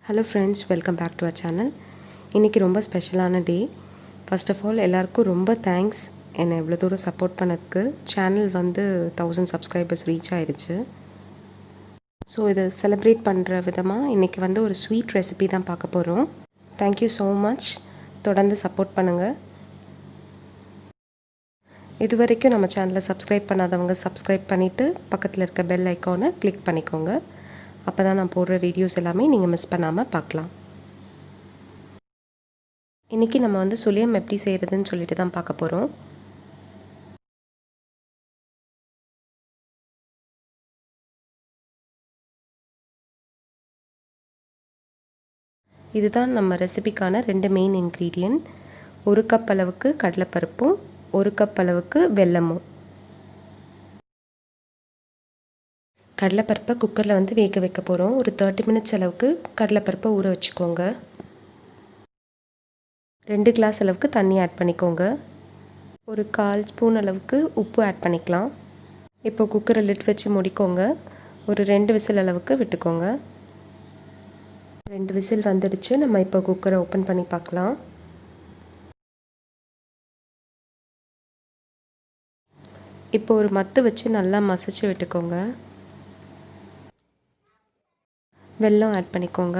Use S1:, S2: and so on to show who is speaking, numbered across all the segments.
S1: Hello friends, welcome back to our channel. இன்றைக்கி ரொம்ப ஸ்பெஷலான டே. ஃபர்ஸ்ட் ஆஃப் ஆல் எல்லாருக்கும் ரொம்ப தேங்க்ஸ் என்னை இவ்வளோ தூரம் சப்போர்ட் பண்ணதுக்கு. சேனல் வந்து 1000 சப்ஸ்கிரைபர்ஸ் ரீச் ஆயிடுச்சு. ஸோ இதை செலிப்ரேட் பண்ணுற விதமாக இன்றைக்கி வந்து ஒரு ஸ்வீட் ரெசிபி தான் பார்க்க போகிறோம். Thank you so much. தொடர்ந்து சப்போர்ட் பண்ணுங்கள். இது வரைக்கும் நம்ம சேனலை சப்ஸ்கிரைப் பண்ணாதவங்க சப்ஸ்கிரைப் பண்ணிவிட்டு பக்கத்தில் இருக்க பெல் ஐக்கானை கிளிக் பண்ணிக்கோங்க. அப்போ தான் நான் போடுற வீடியோஸ் எல்லாமே நீங்கள் மிஸ் பண்ணாமல் பார்க்கலாம். இன்றைக்கி நம்ம வந்து சுழியம் எப்படி செய்கிறதுன்னு சொல்லிட்டு தான் பார்க்க போகிறோம். இதுதான் நம்ம ரெசிபிக்கான 2 மெயின் இன்க்ரீடியன்ட். 1 கப் அளவுக்கு கடலைப்பருப்பும் 1 கப் அளவுக்கு வெல்லமும். கடலைப்பருப்பை குக்கரில் வந்து வேக வைக்க போகிறோம். ஒரு 30 மினிட்ஸ் அளவுக்கு கடலைப்பருப்பை ஊற வச்சுக்கோங்க. 2 கிளாஸ் அளவுக்கு தண்ணி ஆட் பண்ணிக்கோங்க. ஒரு 1/4 ஸ்பூன் அளவுக்கு உப்பு ஆட் பண்ணிக்கலாம். இப்போ குக்கரை லிட் வச்சு மூடிக்கோங்க. ஒரு 2 விசில் அளவுக்கு விட்டுக்கோங்க. 2 விசில் வந்துடுச்சு. நம்ம இப்போ குக்கரை ஓப்பன் பண்ணி பார்க்கலாம். இப்போ ஒரு மத்து வச்சு நல்லா மசிச்சு விட்டுக்கோங்க. வெல்லம் ஆட் பண்ணிக்கோங்க.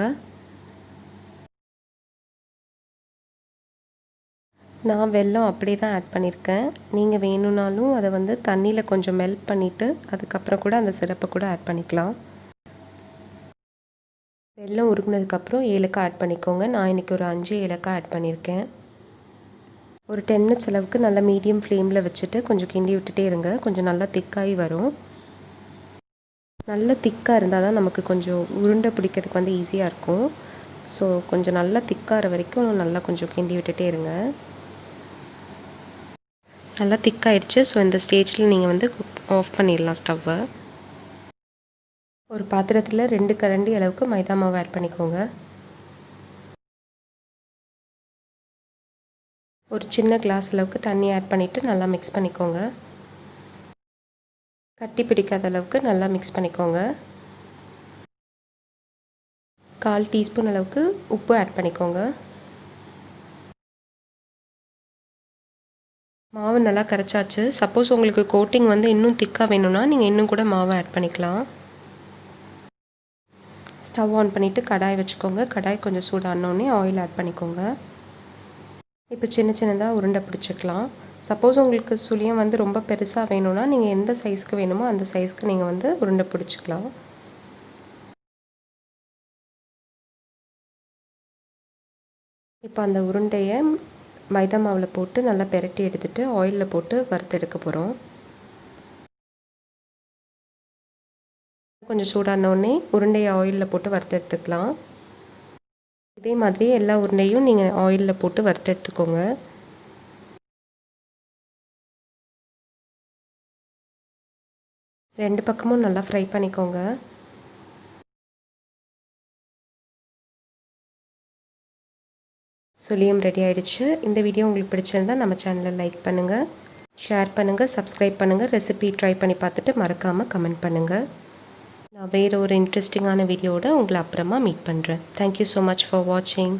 S1: நான் வெல்லம் அப்படியே தான் ஆட் பண்ணியிருக்கேன். நீங்கள் வேணும்னாலும் அதை வந்து தண்ணியில் கொஞ்சம் மெல்ட் பண்ணிவிட்டு அதுக்கப்புறம் கூட அந்த சிரப்பை கூட ஆட் பண்ணிக்கலாம். வெல்லம் உருகுனதுக்கப்புறம் ஏலக்காய் ஆட் பண்ணிக்கோங்க. நான் இன்றைக்கி ஒரு 5 ஏலக்காய் ஆட் பண்ணியிருக்கேன். ஒரு 10 மினிட்ஸ் அளவுக்கு நல்லா மீடியம் ஃப்ளேமில் வச்சுட்டு கொஞ்சம் கிண்டி விட்டுட்டே இருங்க. கொஞ்சம் நல்லா திக்காகி வரும். நல்லா திக்காக இருந்தால் தான் நமக்கு கொஞ்சம் உருண்டை பிடிக்கிறதுக்கு வந்து ஈஸியாக இருக்கும். ஸோ கொஞ்சம் நல்லா திக்காகிற வரைக்கும் நல்லா கொஞ்சம் கிண்டி விட்டுட்டே இருங்க. நல்லா திக்காயிடுச்சு. ஸோ இந்த ஸ்டேஜில் நீங்கள் வந்து ஆஃப் பண்ணிடலாம் ஸ்டவ்வை. ஒரு பாத்திரத்தில் 2 கரண்டி அளவுக்கு மைதா மாவு ஆட் பண்ணிக்கோங்க. ஒரு சின்ன கிளாஸ் அளவுக்கு தண்ணி ஆட் பண்ணிவிட்டு நல்லா மிக்ஸ் பண்ணிக்கோங்க. கட்டி பிடிக்காத அளவுக்கு நல்லா மிக்ஸ் பண்ணிக்கோங்க. 1/4 டீஸ்பூன் அளவுக்கு உப்பு ஆட் பண்ணிக்கோங்க. மாவு நல்லா கரைச்சாச்சு. சப்போஸ் உங்களுக்கு கோட்டிங் வந்து இன்னும் திக்காக வேணும்னா நீங்கள் இன்னும் கூட மாவை ஆட் பண்ணிக்கலாம். ஸ்டவ் ஆன் பண்ணிவிட்டு கடாய் வச்சுக்கோங்க. கடாய் கொஞ்சம் சூடானோடனே ஆயில் ஆட் பண்ணிக்கோங்க. இப்போ சின்ன சின்னதாக உருண்டை பிடிச்சிக்கலாம். சப்போஸ் உங்களுக்கு சுழியம் வந்து ரொம்ப பெருசாக வேணும்னா நீங்கள் எந்த சைஸ்க்கு வேணுமோ அந்த சைஸ்க்கு நீங்கள் வந்து உருண்டை பிடிச்சிக்கலாம். இப்போ அந்த உருண்டையை மைதா மாவில் போட்டு நல்லா பெரட்டி எடுத்துகிட்டு ஆயிலில் போட்டு வறுத்தெடுக்க போகிறோம். கொஞ்சம் சூடானோடனே உருண்டையை ஆயிலில் போட்டு வறுத்தெடுத்துக்கலாம். இதே மாதிரி எல்லா உருண்டையும் நீங்கள் ஆயிலில் போட்டு வறுத்தெடுத்துக்கோங்க. ரெண்டு பக்கமும் நல்லா ஃப்ரை பண்ணிக்கோங்க. சுழியம் ரெடி ஆகிடுச்சு. இந்த வீடியோ உங்களுக்கு பிடிச்சிருந்தால் நம்ம சேனலை லைக் பண்ணுங்கள், ஷேர் பண்ணுங்கள், சப்ஸ்கிரைப் பண்ணுங்கள். ரெசிபி ட்ரை பண்ணி பார்த்துட்டு மறக்காமல் கமெண்ட் பண்ணுங்கள். நான் வேறு ஒரு இன்ட்ரெஸ்டிங்கான வீடியோவோட உங்களை அப்புறமா மீட் பண்ணுறேன். தேங்க்யூ ஸோ மச் ஃபார் வாட்சிங்.